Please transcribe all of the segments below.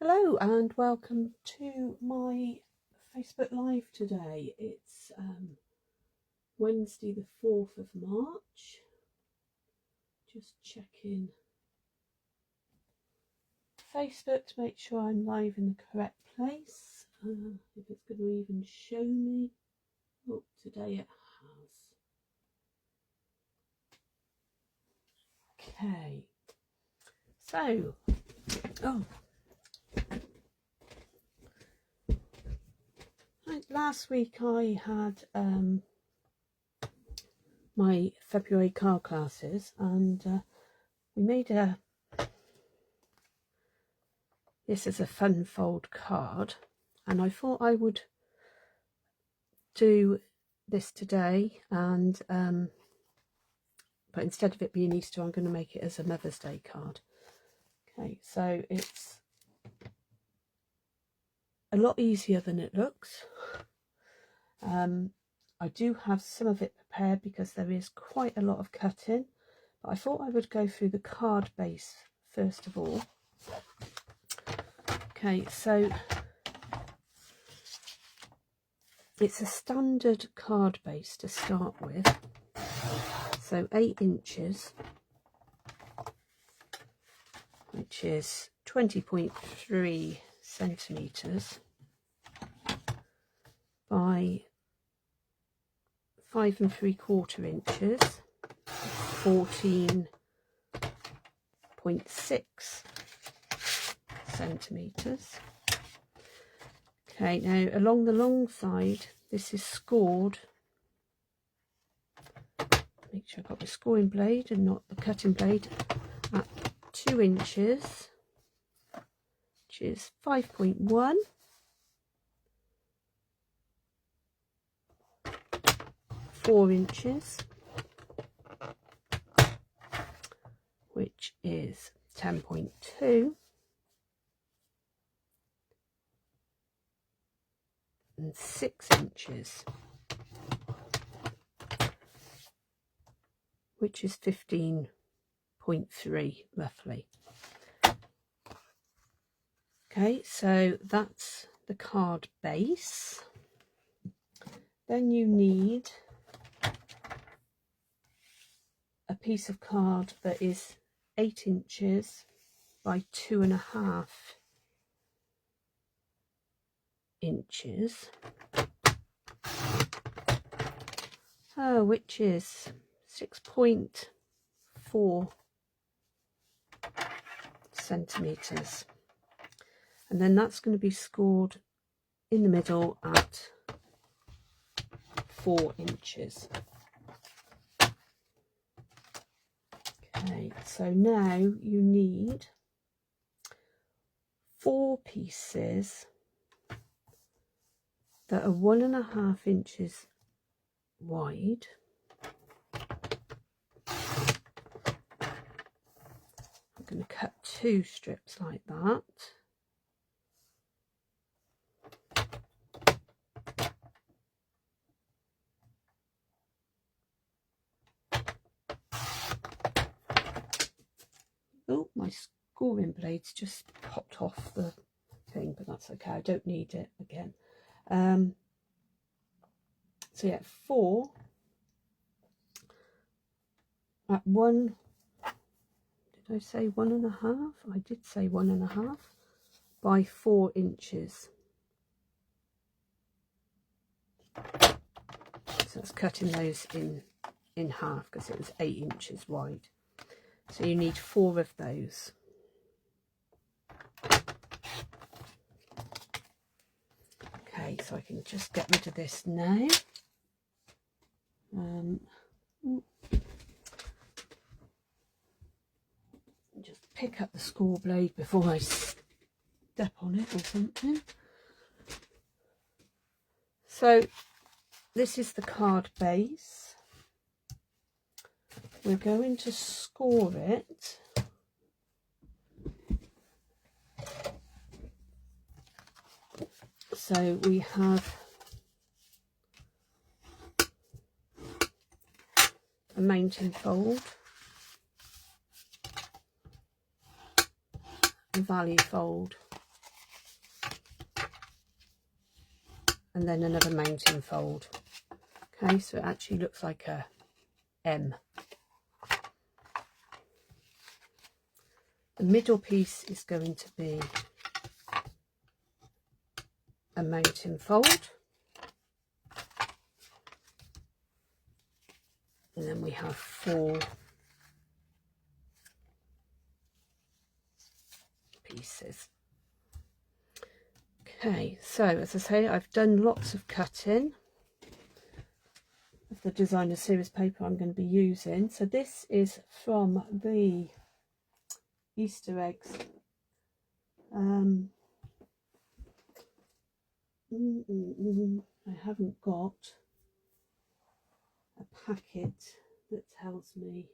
Hello and welcome to my Facebook Live today. It's Wednesday the 4th of March. Just checking Facebook to make sure I'm live in the correct place. If it's going to even show me. Oh, today it has. Okay. So, last week I had my February card classes, and we made this is a fun fold card, and I thought I would do this today, and but instead of it being Easter, I'm going to make it as a Mother's Day card. Okay, so it's a lot easier than it looks. I do have some of it prepared because there is quite a lot of cutting, but I thought I would go through the card base first of all. Okay, so it's a standard card base to start with, so 8 inches, which is 20.3 centimetres by 5 3/4 inches, 14.6 centimetres. Okay, now along the long side, this is scored. Make sure I've got the scoring blade and not the cutting blade at 2 inches, which is 5.1. 4 inches, which is 10.2, and 6 inches, which is 15.3 roughly. Okay, so that's the card base. Then you need a piece of card that is 8 inches by 2.5 inches, which is 6.4 centimetres, and then that's going to be scored in the middle at 4 inches. Okay, so now you need 4 pieces that are 1.5 inches wide. I'm going to cut 2 strips like that. Oh, my scoring blade's just popped off the thing, but that's okay, I don't need it again. So yeah, 4 at 1, did I say 1.5? I did say 1.5 by 4 inches. So that's cutting those in half because it was 8 inches wide. So you need 4 of those. Okay, so I can just get rid of this now. Just pick up the score blade before I step on it or something. So this is the card base. We're going to score it so we have a mounting fold, a value fold, and then another mounting fold. Okay, so it actually looks like a M. The middle piece is going to be a mounting fold, and then we have 4 pieces. Okay, so as I say, I've done lots of cutting of the designer series paper I'm going to be using. So this is from the Easter eggs. I haven't got a packet that tells me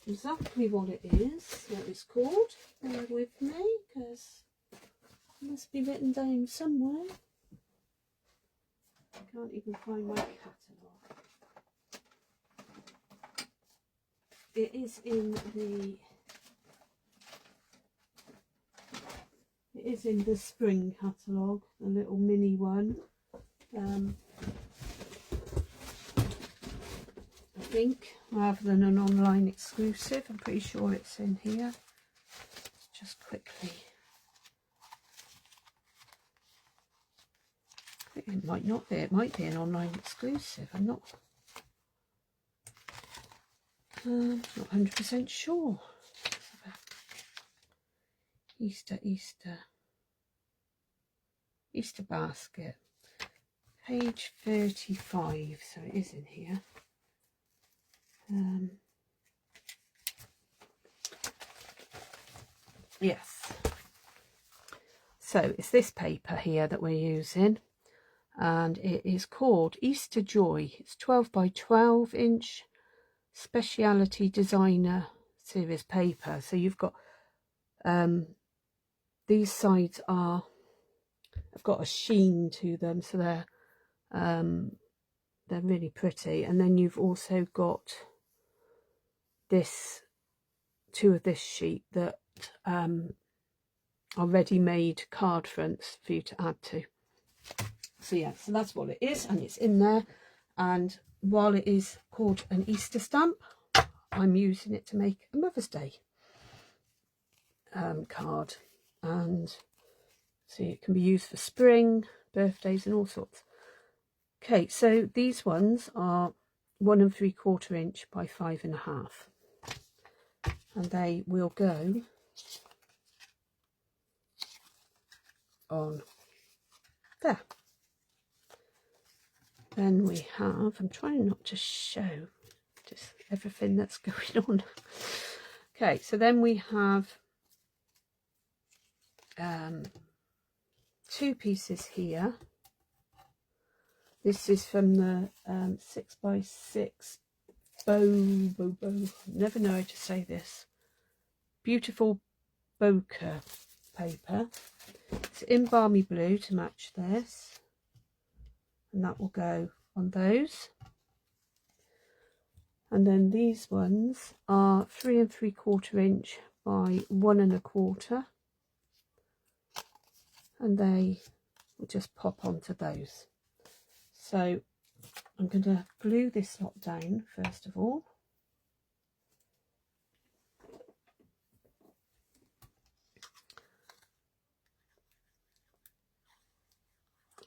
exactly what it is, what it's called. Bear with me, because it must be written down somewhere. I can't even find my catalogue. It is in the spring catalogue, the little mini one. I think, rather than an online exclusive. I'm pretty sure it's in here. Just quickly. It might not be. It might be an online exclusive. I'm not 100% sure. Easter basket. Page 35. So it is in here. Yes. So it's this paper here that we're using, and it is called Easter Joy. It's 12 by 12 inch speciality designer series paper. So you've got these sides have got a sheen to them, so they're really pretty. And then you've also got this 2 of this sheet that are ready-made card fronts for you to add to. So yeah, so that's what it is, and it's in there. And while it is called an Easter stamp, I'm using it to make a Mother's Day card. And see, it can be used for spring, birthdays, and all sorts. Okay, so these ones are 1 3/4 inch by 5.5, and they will go on there. Then we have, I'm trying not to show just everything that's going on. Okay, so then we have 2 pieces here. This is from the 6x6 never know how to say this, beautiful bokeh paper. It's in balmy blue to match this, and that will go on those. And then these ones are 3 3/4 inch by 1 1/4, and they will just pop onto those. So I'm going to glue this lot down first of all.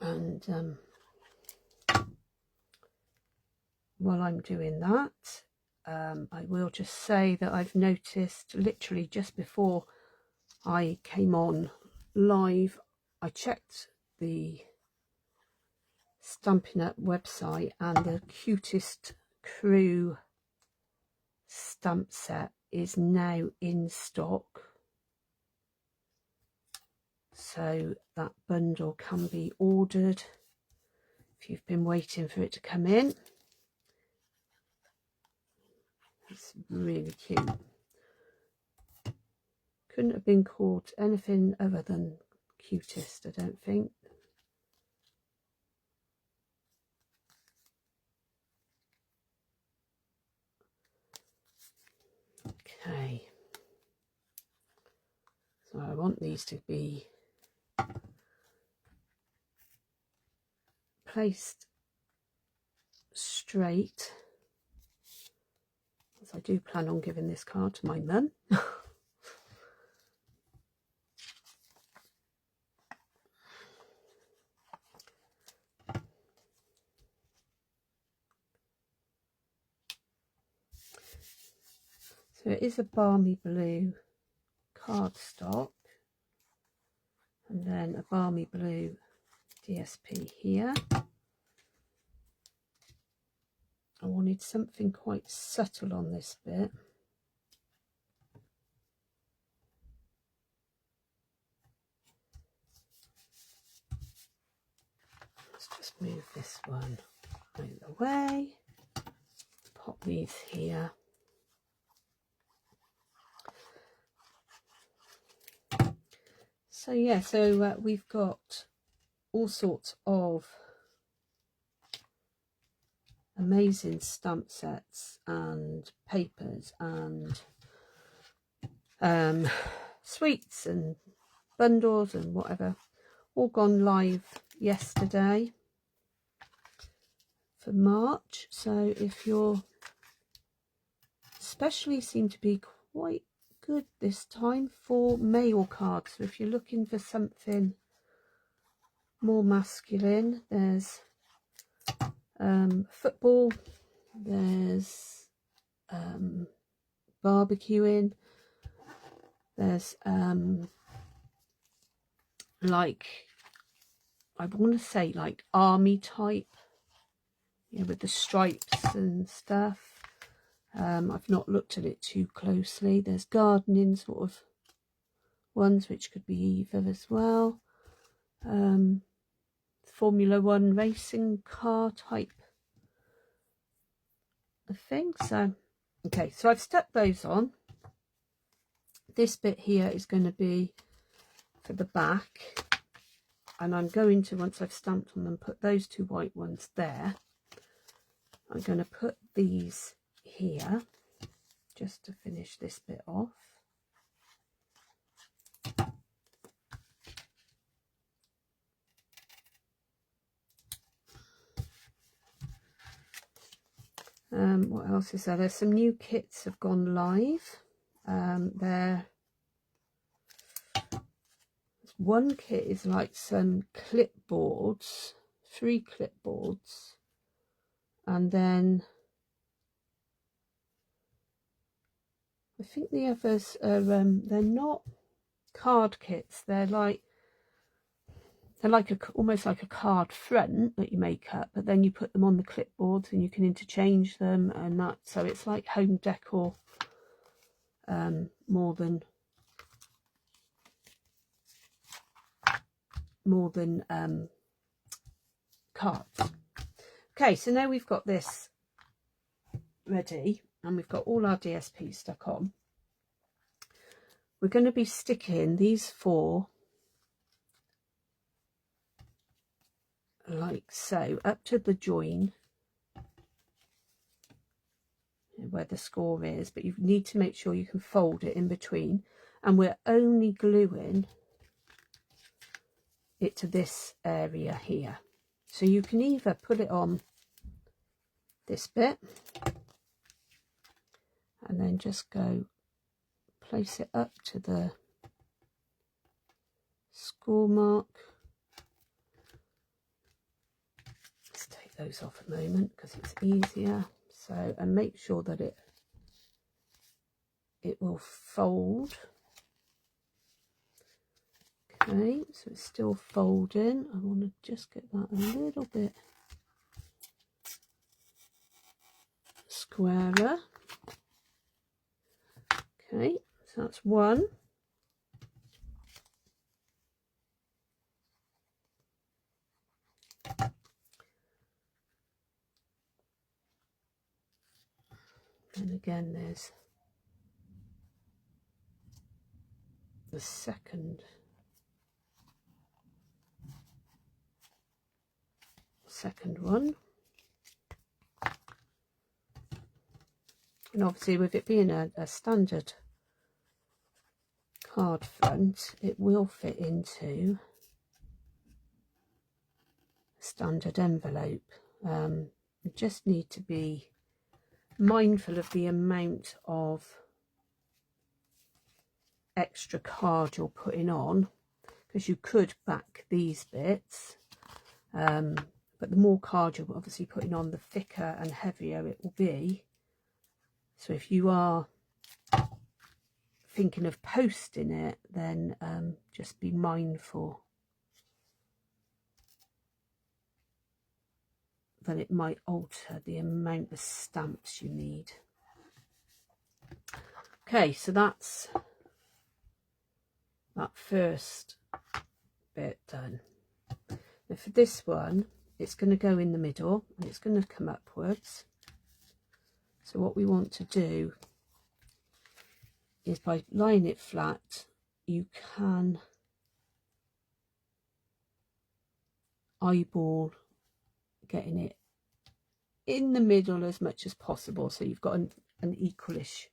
And while I'm doing that, I will just say that I've noticed literally just before I came on live, I checked the Stampin' Up website, and the Cutest Crew stamp set is now in stock. So that bundle can be ordered if you've been waiting for it to come in. It's really cute. Couldn't have been called anything other than cutest, I don't think. Okay. So I want these to be placed straight, as I do plan on giving this card to my mum. So it is a balmy blue cardstock, and then a balmy blue DSP here. I wanted something quite subtle on this bit. Let's just move this one out of the way. Pop these here. So yeah, so we've got all sorts of amazing stamp sets and papers and sweets and bundles and whatever, all gone live yesterday for March. So if you're especially seem to be quite good this time for mail cards. So if you're looking for something more masculine, there's football, there's barbecuing, there's like, I want to say like army type, yeah, with the stripes and stuff. I've not looked at it too closely. There's gardening sort of ones, which could be either as well. Formula 1 racing car type of thing. So, okay, so I've stuck those on. This bit here is going to be for the back. And I'm going to, once I've stamped on them, put those two white ones there. I'm going to put these here just to finish this bit off. What else is there? There's some new kits have gone live. One kit is like some clipboards, 3 clipboards, and then I think the others are they're not card kits. They're like almost like a card front that you make up, but then you put them on the clipboards and you can interchange them and that. So it's like home decor more than cards. Okay, so now we've got this ready and we've got all our DSP stuck on. We're going to be sticking these 4 like so up to the join where the score is, but you need to make sure you can fold it in between, and we're only gluing it to this area here. So you can either put it on this bit and then just go place it up to the score mark. Let's take those off a moment because it's easier. So, and make sure that it will fold. Okay, so it's still folding. I want to just get that a little bit squarer. Okay, so that's one. And again, there's the second one. And obviously with it being a standard card front, it will fit into standard envelope. You just need to be mindful of the amount of extra card you're putting on, because you could back these bits, but the more card you're obviously putting on, the thicker and heavier it will be. So if you are thinking of posting it, then just be mindful that it might alter the amount of stamps you need. Okay, so that's that first bit done. Now for this one, it's going to go in the middle and it's going to come upwards. So what we want to do is, by lying it flat, you can eyeball getting it in the middle as much as possible, so you've got an equalish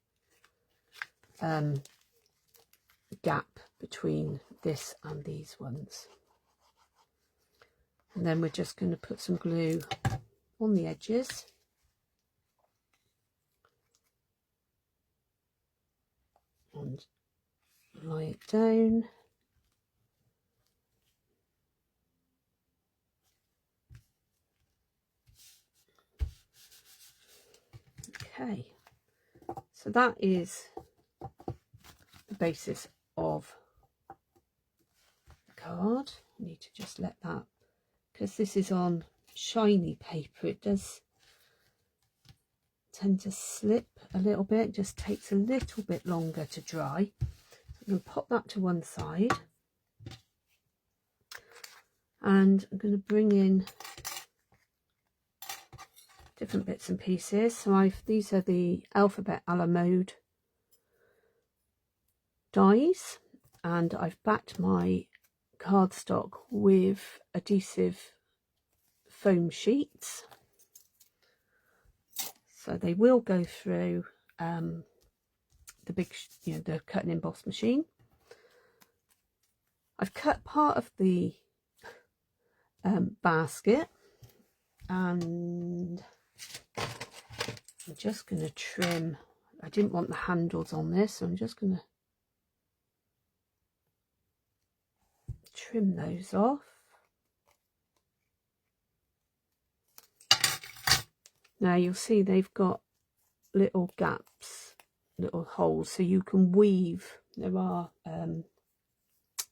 gap between this and these ones. And then we're just going to put some glue on the edges. And lie it down. Okay, so that is the basis of the card. I need to just let that, because this is on shiny paper, it does tend to slip a little bit. It just takes a little bit longer to dry. So I'm going to pop that to one side, and I'm going to bring in different bits and pieces. So these are the alphabet a la mode dies, and I've backed my cardstock with adhesive foam sheets, so they will go through the big, the cut and emboss machine. I've cut part of the basket, and I'm just going to trim. I didn't want the handles on this, so I'm just going to trim those off. Now you'll see they've got little gaps, little holes, so you can weave. There are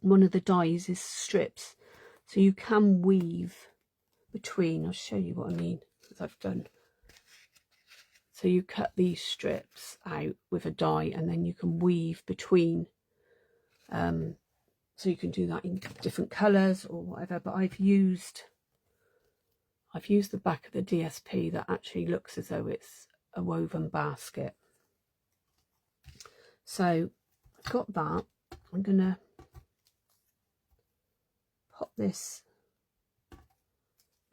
one of the dies is strips, so you can weave between. I'll show you what I mean, as I've done. So you cut these strips out with a die, and then you can weave between. So you can do that in different colours or whatever. But I've used the back of the DSP that actually looks as though it's a woven basket. So I've got that. I'm gonna pop this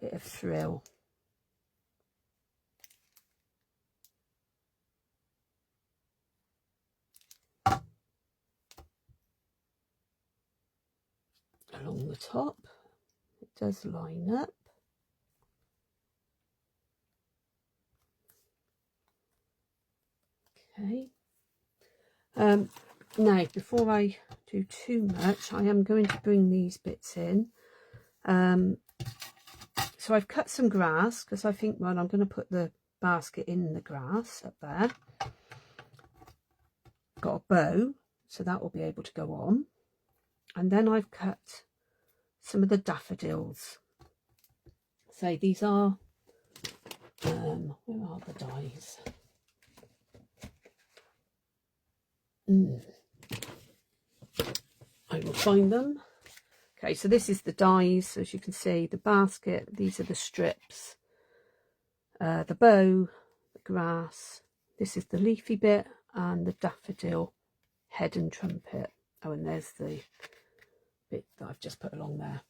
bit of frill along the top. It does line up. Okay. Now, before I do too much, I am going to bring these bits in. So I've cut some grass, because I think, well, I'm going to put the basket in the grass up there. Got a bow, so that will be able to go on. And then I've cut some of the daffodils. So these are, where are the dies? I will find them. Okay, so this is the dies. As you can see, the basket, these are the strips, the bow, the grass, this is the leafy bit, and the daffodil head and trumpet. Oh, and there's the bit that I've just put along there.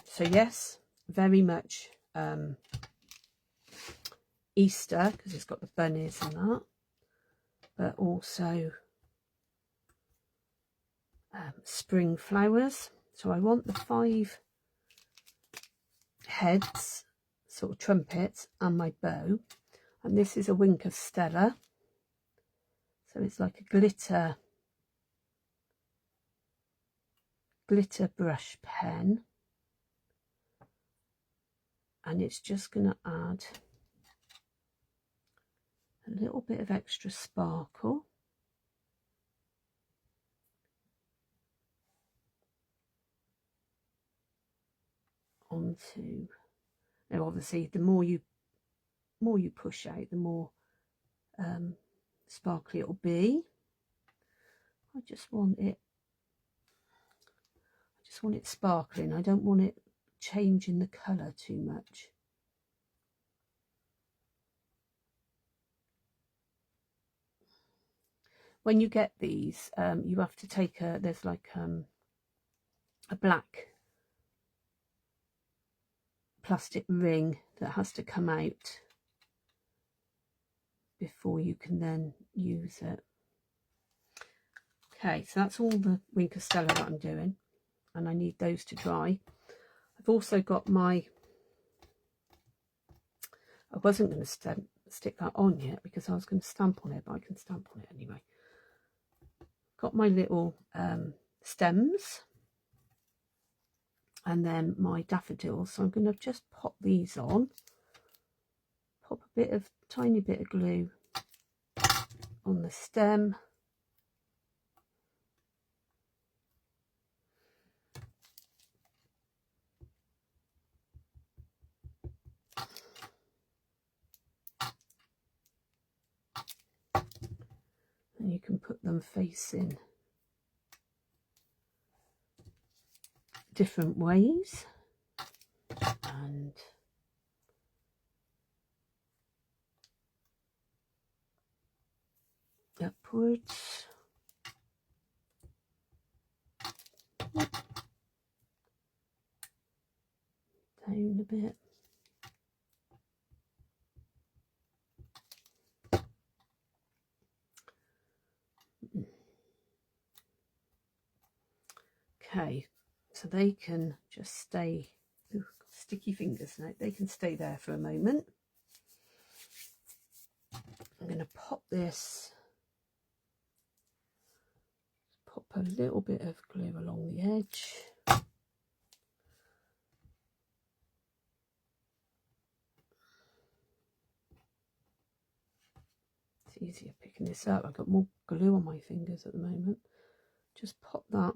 So yes, very much Easter, because it's got the bunnies and that, but also spring flowers. So I want the 5 heads, sort of trumpets, and my bow. And this is a Wink of Stella, so it's like a glitter brush pen, and it's just going to add a little bit of extra sparkle onto. Now obviously the more you push out, the more sparkly it'll be. I just want it sparkling. I don't want it changing the colour too much. When you get these, you have to take there's like a black plastic ring that has to come out before you can then use it. Okay, so that's all the Wink of Stella that I'm doing, and I need those to dry. I've also got my, I wasn't going to stick that on yet because I was going to stamp on it, but I can stamp on it anyway. Got my little stems, and then my daffodils. So I'm going to just pop these on, pop a tiny bit of glue on the stem, and you can put them facing different ways, and upwards, down a bit. Okay, so they can just stay, ooh, sticky fingers now, they can stay there for a moment. I'm going to pop this, pop a little bit of glue along the edge. It's easier picking this up. I've got more glue on my fingers at the moment. Just pop that.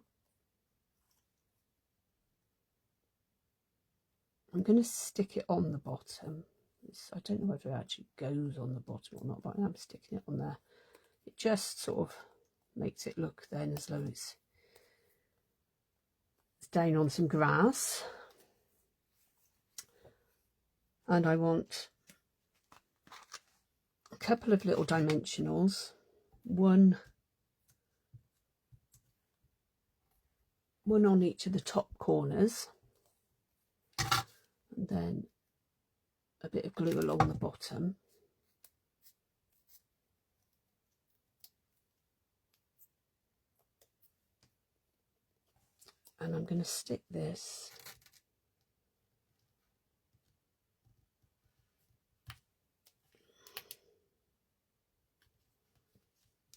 I'm going to stick it on the bottom. I don't know whether it actually goes on the bottom or not, but I am sticking it on there. It just sort of makes it look then as though it's down on some grass. And I want a couple of little dimensionals, one on each of the top corners, and then a bit of glue along the bottom. And I'm going to stick this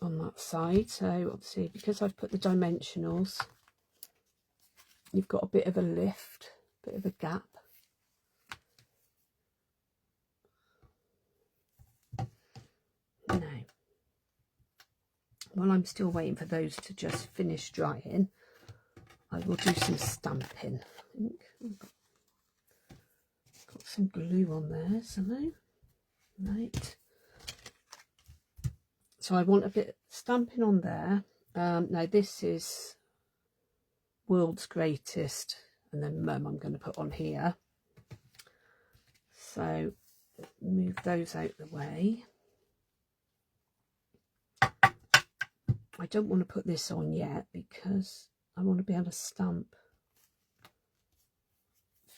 on that side. So obviously, because I've put the dimensionals, you've got a bit of a lift, a bit of a gap. Now, while I'm still waiting for those to just finish drying, I will do some stamping. I think I've got some glue on there somehow. Right. So I want a bit of stamping on there. Now this is World's Greatest, and then Mum I'm going to put on here. So move those out the way. I don't want to put this on yet because I want to be able to stamp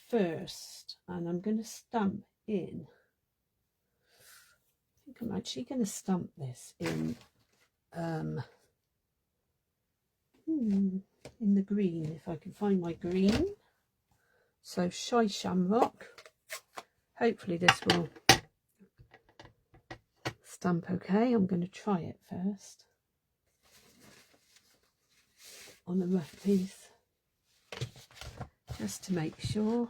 first, and I'm going to stamp in, I think I'm actually going to stamp this in the green, if I can find my green. So Shy Shamrock. Hopefully this will stamp okay. I'm going to try it first on a rough piece, just to make sure.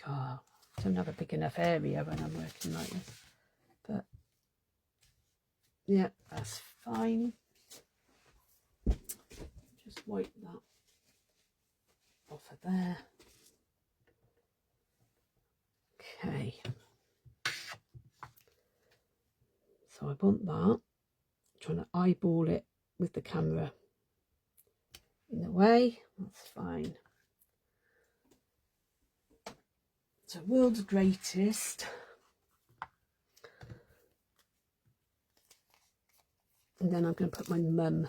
Oh, I don't have a big enough area when I'm working like this, but yeah, that's fine. Just wipe that off of there. Okay, so I want that. I'm trying to eyeball it with the camera in the way. That's fine. So World's Greatest. And then I'm going to put my mum.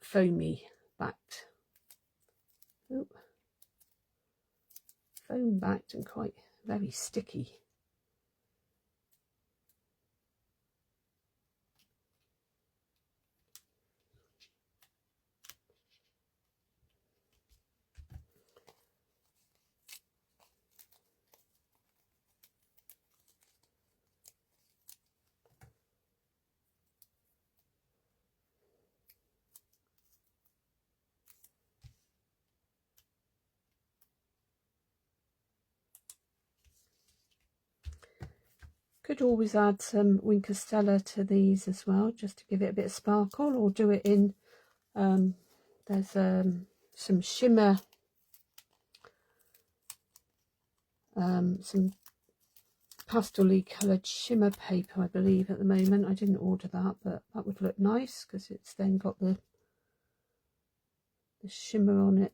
Foamy backed. Oh, foam backed and quite very sticky. Could always add some Winkostella to these as well, just to give it a bit of sparkle, or do it in, there's some shimmer, some pastel-y coloured shimmer paper, I believe, at the moment. I didn't order that, but that would look nice because it's then got the shimmer on it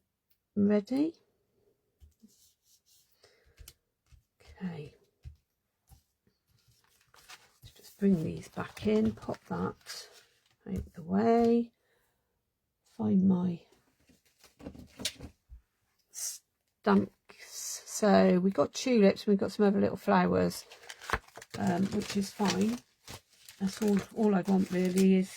ready. Okay. Bring these back in, pop that out the way, find my stamps. So we've got tulips, we've got some other little flowers, which is fine. That's all I want really is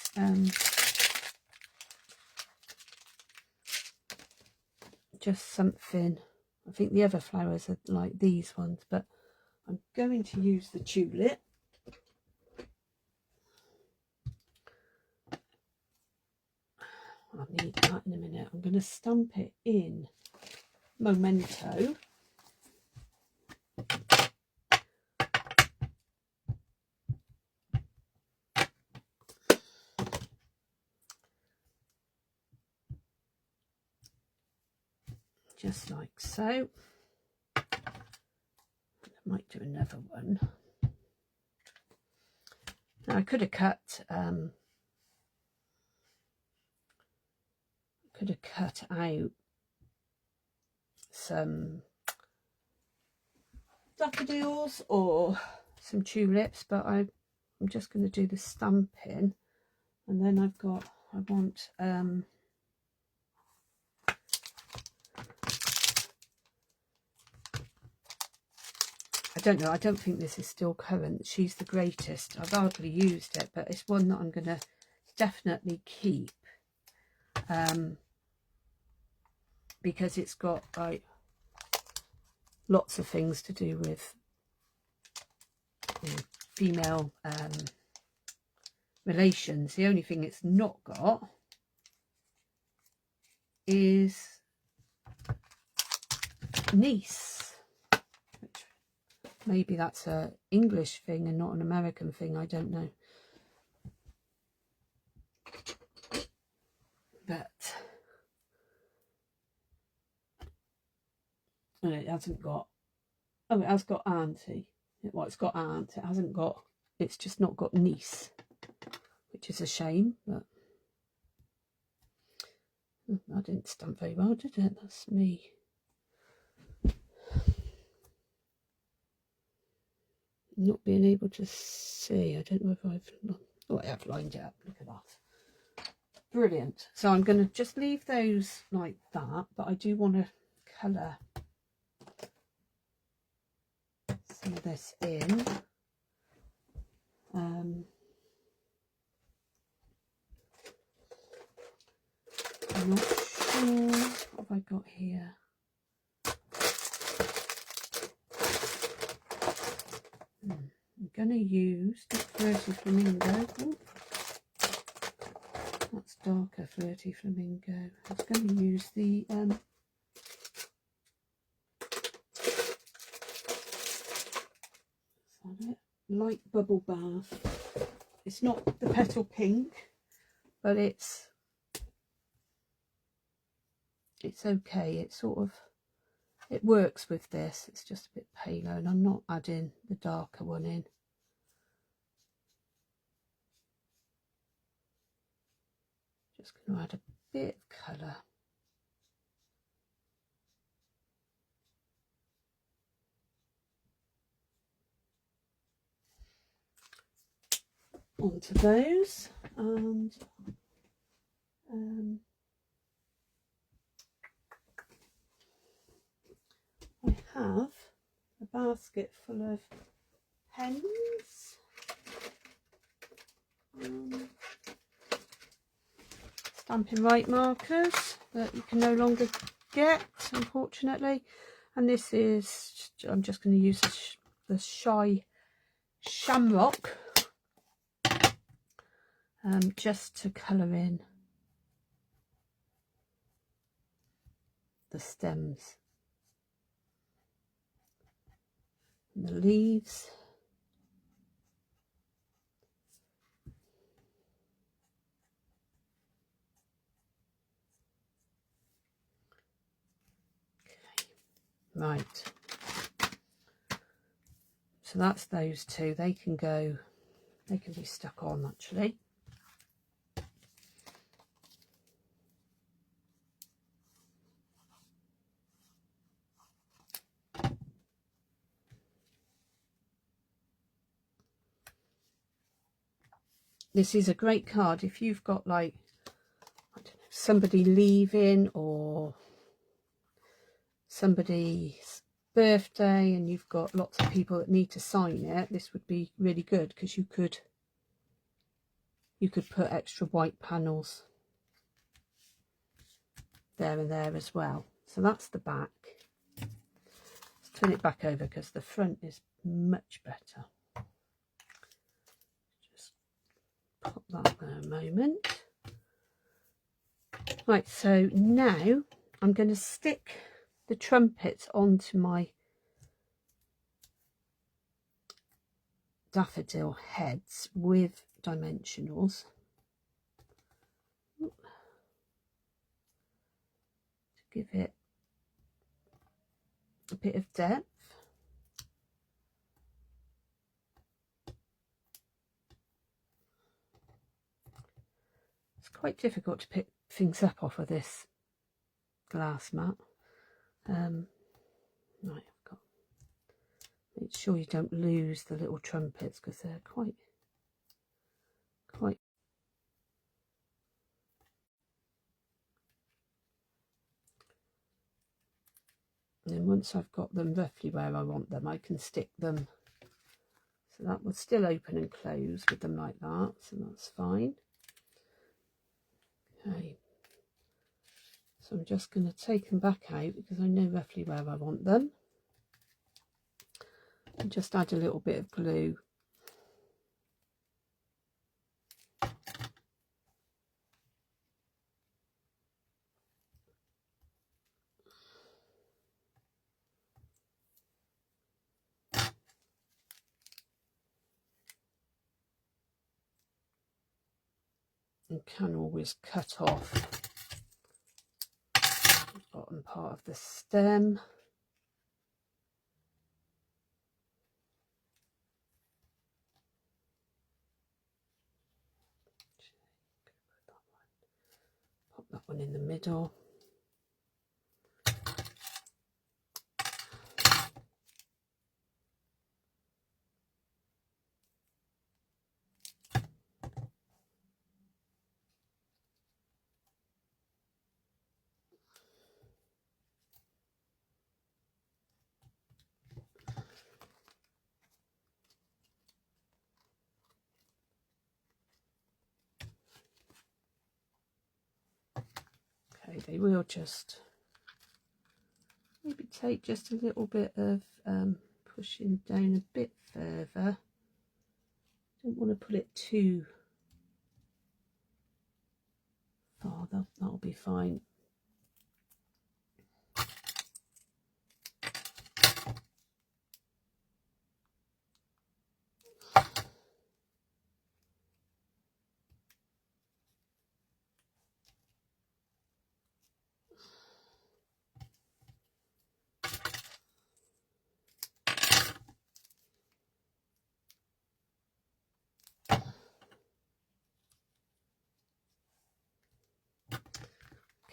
just something. I think the other flowers are like these ones, but I'm going to use the tulip. I'll need that in a minute. I'm going to stamp it in Memento. Just like so. I might do another one. Now I could have cut out some daffodils or some tulips, but I'm just going to do the stamping, and then I want I don't know, I don't think this is still current. She's the Greatest. I've hardly used it, but it's one that I'm going to definitely keep, because it's got like lots of things to do with female relations. The only thing it's not got is niece, which maybe that's a English thing and not an American thing, I don't know. But and it hasn't got, oh, it has got auntie. Well, it's got aunt, it hasn't got, it's just not got niece, which is a shame. But I didn't stamp very well, did it? That's me. Not being able to see. I don't know if I've, oh, I have lined it up. Look at that. Brilliant. So I'm going to just leave those like that, but I do want to colour some of this in. I'm not sure what have I got here. I'm going to use the Flirty Flamingo. Ooh, that's darker Flirty Flamingo. I was going to use the light bubble bath. It's not the petal pink, but it's okay. It sort of, it works with this. It's just a bit paler, and I'm not adding the darker one in. Just going to add a bit of colour. Onto those, and I have a basket full of pens, Stampin' Right markers that you can no longer get, unfortunately, and this is, I'm just going to use the Shy Shamrock just to colour in the stems and the leaves. Right, so that's those two. They can go, they can be stuck on actually. This is a great card if you've got, like, I don't know, somebody leaving or somebody's birthday and you've got lots of people that need to sign it. This would be really good because you could put extra white panels there and there as well. So that's the back. Let's turn it back over because the front is much better. Just pop that there a moment. Right, so now I'm going to stick the trumpets onto my daffodil heads with dimensionals to give it a bit of depth. It's quite difficult to pick things up off of this glass mat. Right, I've got, make sure you don't lose the little trumpets because they're quite. And then once I've got them roughly where I want them, I can stick them. So that will still open and close with them like that, so that's fine. Okay, so I'm just going to take them back out because I know roughly where I want them. And just add a little bit of glue. You can always cut off the bottom part of the stem. Pop that one in the middle. Okay, they will just maybe take just a little bit of pushing down a bit further. Don't want to put it too far, that'll be fine.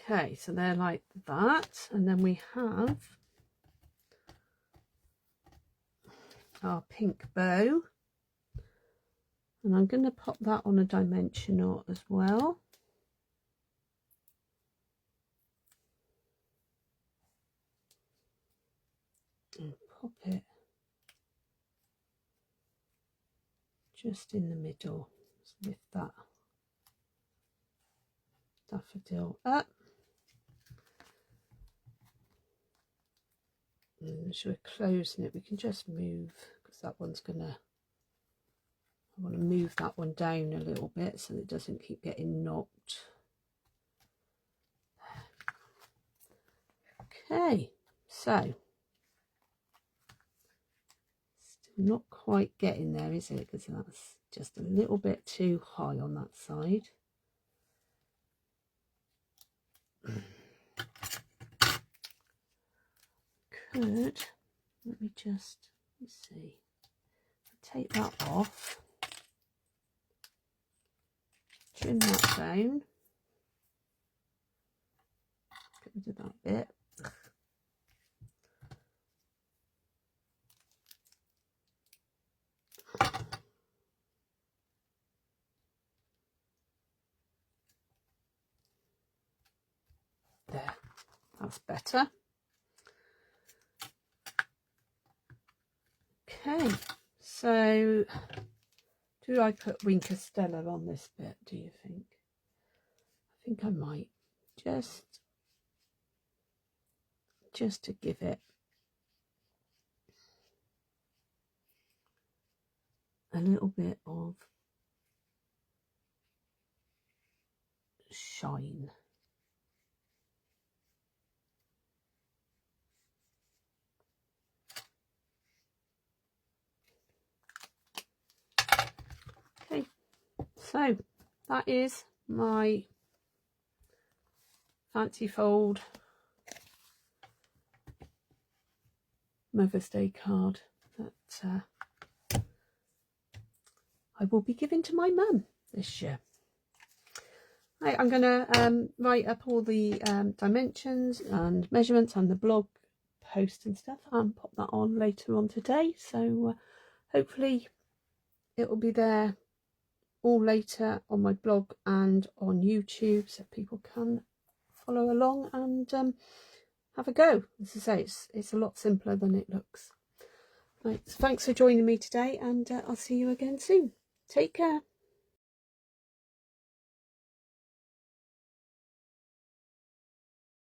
Okay, so they're like that, and then we have our pink bow, and I'm going to pop that on a dimensional as well. And pop it just in the middle. Let's lift that daffodil up. And as we're closing it, we can just move, because that one's gonna, I want to move that one down a little bit so that it doesn't keep getting knocked. Okay, so still not quite getting there, is it? Because that's just a little bit too high on that side. Could, let me see, take that off, trim that down, get rid of that bit. There, that's better. Okay, so do I put Wink Stella on this bit, do you think? I think I might, just to give it a little bit of shine. Okay, so that is my fancy fold Mother's Day card that I will be giving to my mum this year. Right, I'm going to write up all the dimensions and measurements and the blog post and stuff and pop that on later on today. So hopefully it will be there all later on my blog and on YouTube, so people can follow along and have a go. As I say, it's a lot simpler than it looks. Right, so thanks for joining me today, and I'll see you again soon. Take care.